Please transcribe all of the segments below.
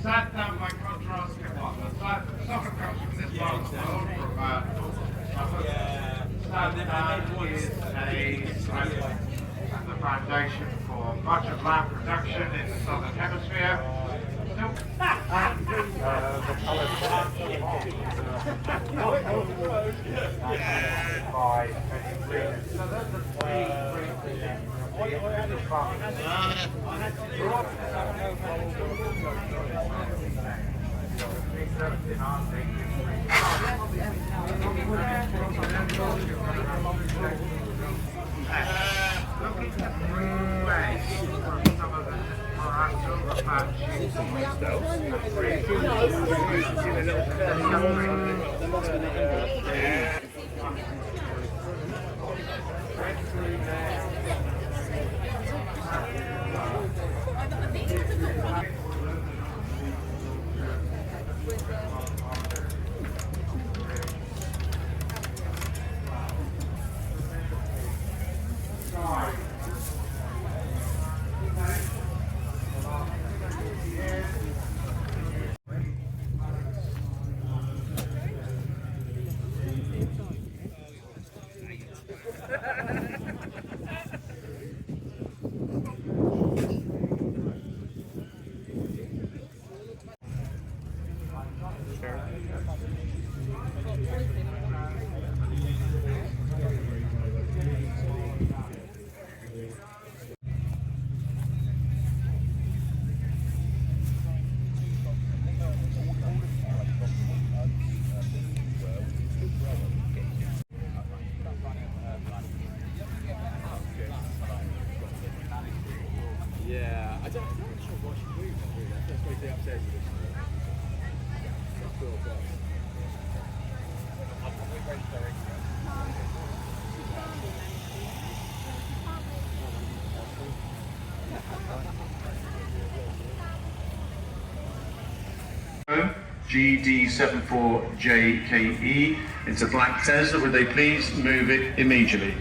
Sat down by contrast, soccer comes from this part of the world for about Sat down is the foundation for much of land production in the southern hemisphere. The colours by many breeders. So those are three looking at green waves from some of the Yeah, I'm not sure what she's doing. That's why they upstairs with this. That's cool, but I'm probably very direct. GD74JKE into black Tesla. Would they please move it immediately?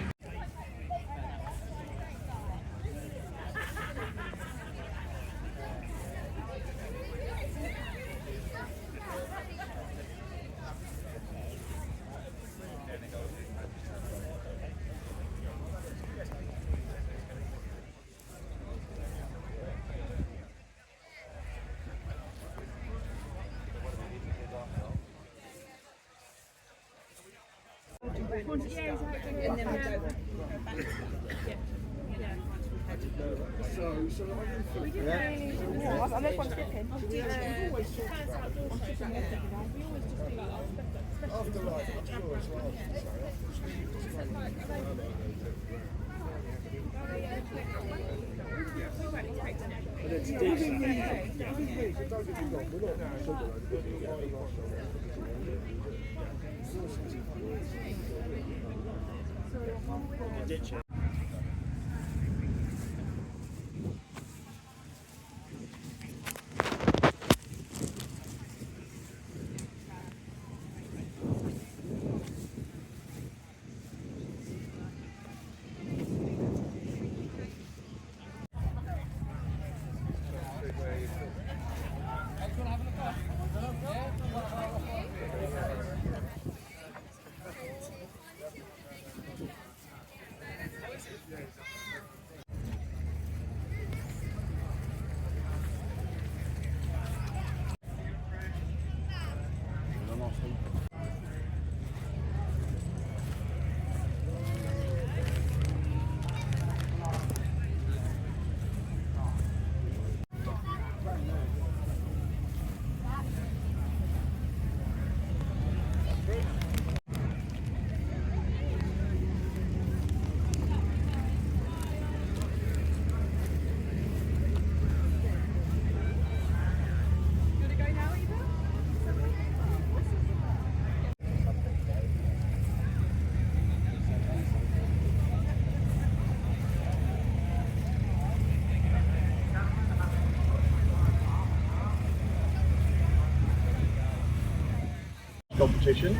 competitions.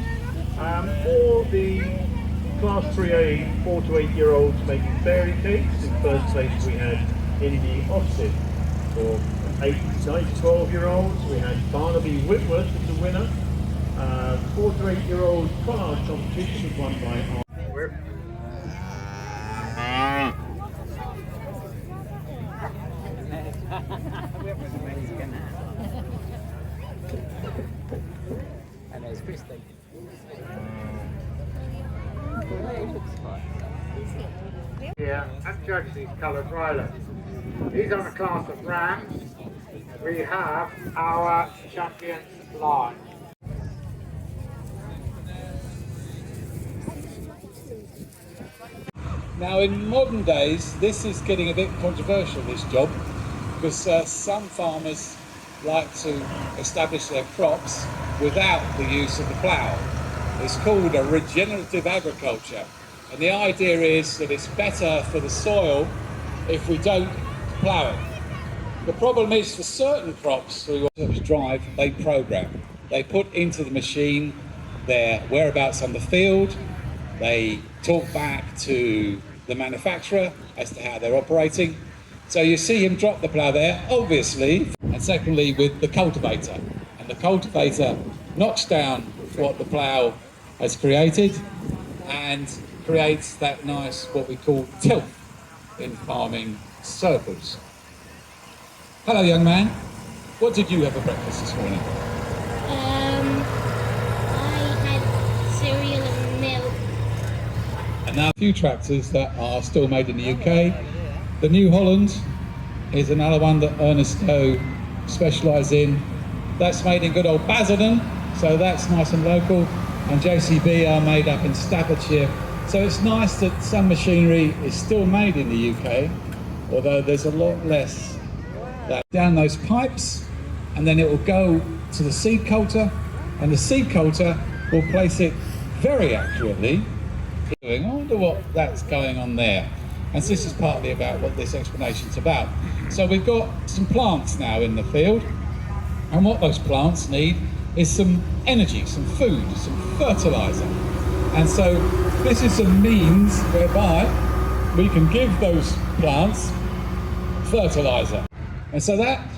For the Class 3A 4 to 8 year olds making fairy cakes, in first place we had Indy Austin. For 8 to 12 year olds we had Barnaby Whitworth as the winner. 4 to 8 year old collage competition was won by And there's Christy. Here and judge these coloured riders. These are the class of rams. We have our champions live. Now in modern days, this is getting a bit controversial, this job, because some farmers like to establish their crops without the use of the plough. It's called a regenerative agriculture, and the idea is that it's better for the soil if we don't plough it. The problem is for certain crops we want to drive, they program. They put into the machine their whereabouts on the field, they talk back to the manufacturer as to how they're operating. So you see him drop the plough there, obviously, and secondly with the cultivator. And the cultivator knocks down what the plough has created and creates that nice, what we call tilth in farming circles. Hello young man, what did you have for breakfast this morning? I had cereal and milk. And now a few tractors that are still made in the UK. The New Holland is another one that Ernesto specialise in. That's made in good old Basildon, so that's nice and local. And JCB are made up in Staffordshire. So it's nice that some machinery is still made in the UK, although there's a lot less. That down those pipes, and then it will go to the seed coulter, and the seed coulter will place it very accurately. I wonder what that's going on there. And so this is partly about what this explanation's about. So we've got some plants now in the field, and what those plants need is some energy, some food, some fertilizer. And so this is a means whereby we can give those plants fertilizer. And so that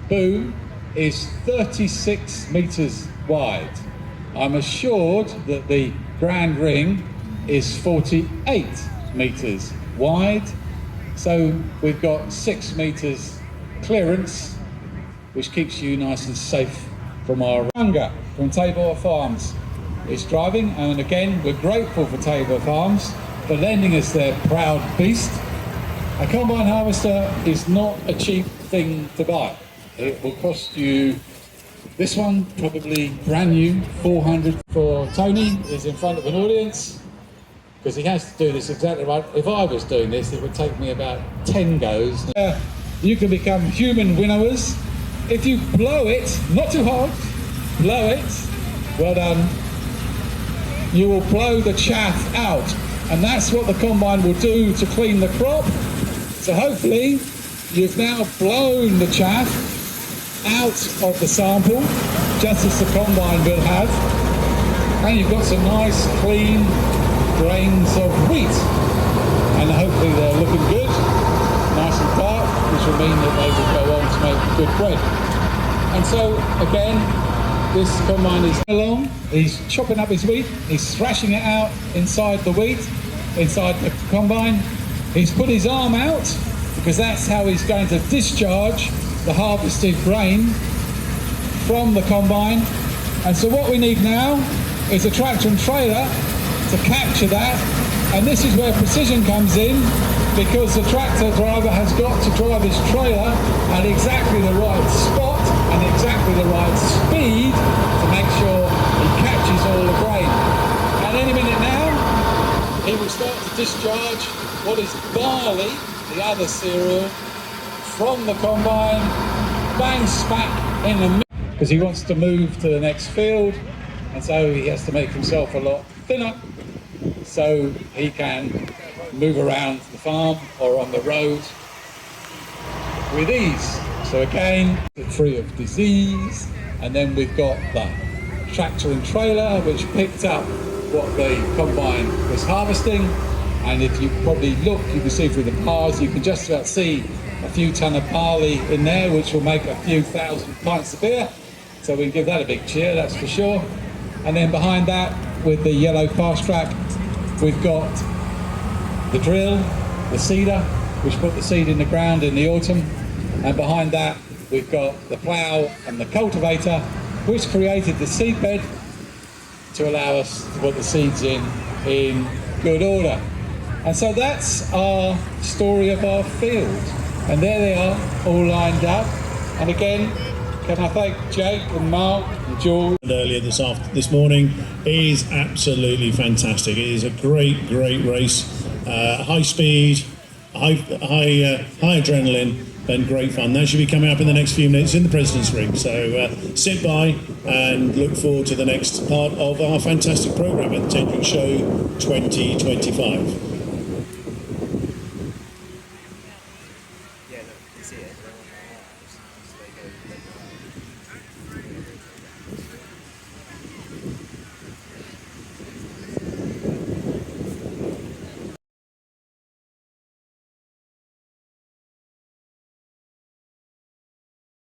boom is 36 metres wide. I'm assured that the Grand Ring is 48 metres wide. So we've got 6 metres clearance, which keeps you nice and safe from our hunger. From Tabor Farms is driving, and again we're grateful for Tabor Farms for lending us their proud beast. A combine harvester is not a cheap thing to buy. It will cost you, this one probably brand new, 400. For Tony is in front of an audience, because he has to do this exactly right. If I was doing this, it would take me about 10 goes. You can become human winnowers if you blow it, not too hard, blow it, well done. You will blow the chaff out, and that's what the combine will do to clean the crop. So hopefully you've now blown the chaff out of the sample, just as the combine will have, and you've got some nice clean grains of wheat, and hopefully they're looking good, nice and dark, which will mean that they will go on to make good bread. And so again, this combine is along, he's chopping up his wheat, he's thrashing it out inside the wheat, inside the combine. He's put his arm out, because that's how he's going to discharge the harvested grain from the combine. And so what we need now is a tractor and trailer to capture that. And this is where precision comes in, because the tractor driver has got to drive his trailer at exactly the right spot and exactly the right speed to make sure he catches all the grain. And any minute now, he will start to discharge what is barley, the other cereal, from the combine, bang smack in the middle, because he wants to move to the next field, and so he has to make himself a lot thinner so he can move around the farm or on the road with ease. So again, free of disease, and then we've got the tractor and trailer which picked up what the combine was harvesting. And if you probably look, you can see through the bars, you can just about see a few ton of barley in there, which will make a few thousand pints of beer. So we can give that a big cheer, that's for sure. And then behind that, with the yellow fast track, we've got the drill, the seeder, which put the seed in the ground in the autumn. And behind that, we've got the plough and the cultivator, which created the seedbed to allow us to put the seeds in good order. And so that's our story of our field. And there they are, all lined up. And again, can I thank Jake and Mark and George. Earlier this morning is absolutely fantastic. It is a great race, high speed, high adrenaline, and great fun. That should be coming up in the next few minutes in the President's Ring. So sit by and look forward to the next part of our fantastic programme at the Tendring Show 2025. Yeah, look, you can see it. They're on their arms. So they go